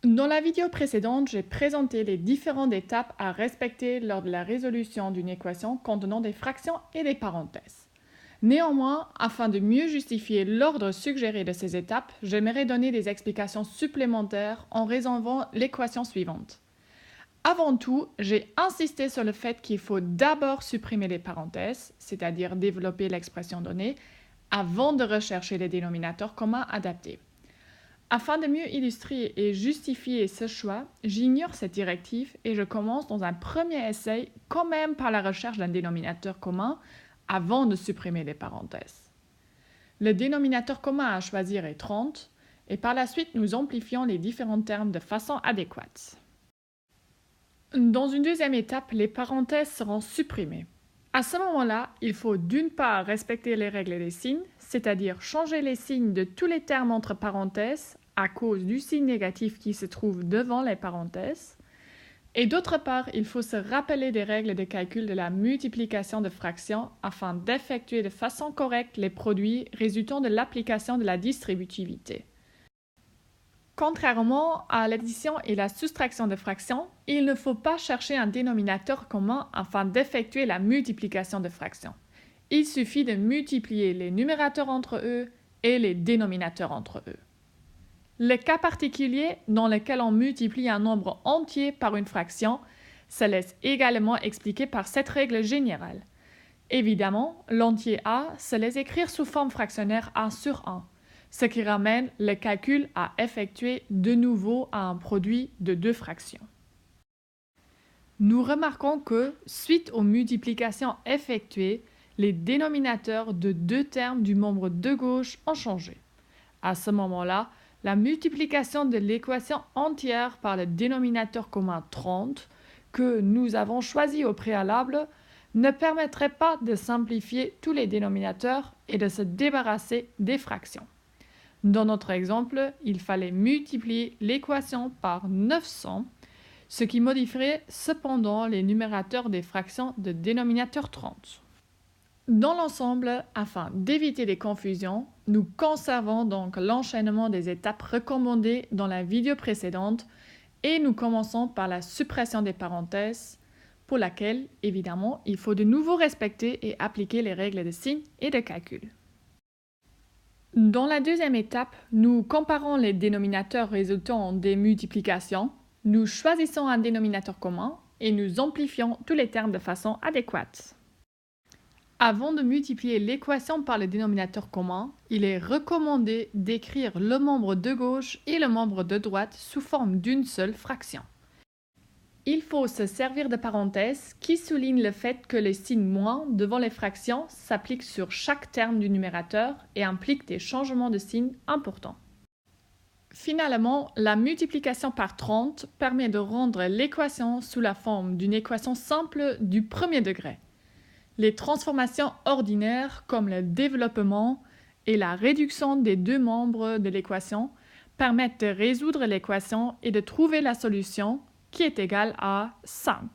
Dans la vidéo précédente, j'ai présenté les différentes étapes à respecter lors de la résolution d'une équation contenant des fractions et des parenthèses. Néanmoins, afin de mieux justifier l'ordre suggéré de ces étapes, j'aimerais donner des explications supplémentaires en résolvant l'équation suivante. Avant tout, j'ai insisté sur le fait qu'il faut d'abord supprimer les parenthèses, c'est-à-dire développer l'expression donnée, avant de rechercher les dénominateurs communs adaptés. Afin de mieux illustrer et justifier ce choix, j'ignore cette directive et je commence dans un premier essai quand même par la recherche d'un dénominateur commun avant de supprimer les parenthèses. Le dénominateur commun à choisir est 30 et par la suite nous amplifions les différents termes de façon adéquate. Dans une deuxième étape, les parenthèses seront supprimées. À ce moment-là, il faut d'une part respecter les règles des signes, c'est-à-dire changer les signes de tous les termes entre parenthèses à cause du signe négatif qui se trouve devant les parenthèses, et d'autre part, il faut se rappeler des règles de calcul de la multiplication de fractions afin d'effectuer de façon correcte les produits résultant de l'application de la distributivité. Contrairement à l'addition et la soustraction de fractions, il ne faut pas chercher un dénominateur commun afin d'effectuer la multiplication de fractions. Il suffit de multiplier les numérateurs entre eux et les dénominateurs entre eux. Le cas particulier dans lequel on multiplie un nombre entier par une fraction se laisse également expliquer par cette règle générale. Évidemment, l'entier a se laisse écrire sous forme fractionnaire a sur 1. Ce qui ramène le calcul à effectuer de nouveau à un produit de deux fractions. Nous remarquons que, suite aux multiplications effectuées, les dénominateurs de deux termes du membre de gauche ont changé. À ce moment-là, la multiplication de l'équation entière par le dénominateur commun 30, que nous avons choisi au préalable, ne permettrait pas de simplifier tous les dénominateurs et de se débarrasser des fractions. Dans notre exemple, il fallait multiplier l'équation par 900, ce qui modifierait cependant les numérateurs des fractions de dénominateur 30. Dans l'ensemble, afin d'éviter des confusions, nous conservons donc l'enchaînement des étapes recommandées dans la vidéo précédente et nous commençons par la suppression des parenthèses, pour laquelle, évidemment, il faut de nouveau respecter et appliquer les règles de signe et de calcul. Dans la deuxième étape, nous comparons les dénominateurs résultant des multiplications, nous choisissons un dénominateur commun et nous amplifions tous les termes de façon adéquate. Avant de multiplier l'équation par le dénominateur commun, il est recommandé d'écrire le membre de gauche et le membre de droite sous forme d'une seule fraction. Il faut se servir de parenthèses qui soulignent le fait que le signe moins devant les fractions s'applique sur chaque terme du numérateur et implique des changements de signe importants. Finalement, la multiplication par 30 permet de rendre l'équation sous la forme d'une équation simple du premier degré. Les transformations ordinaires comme le développement et la réduction des deux membres de l'équation permettent de résoudre l'équation et de trouver la solution qui est égale à 5.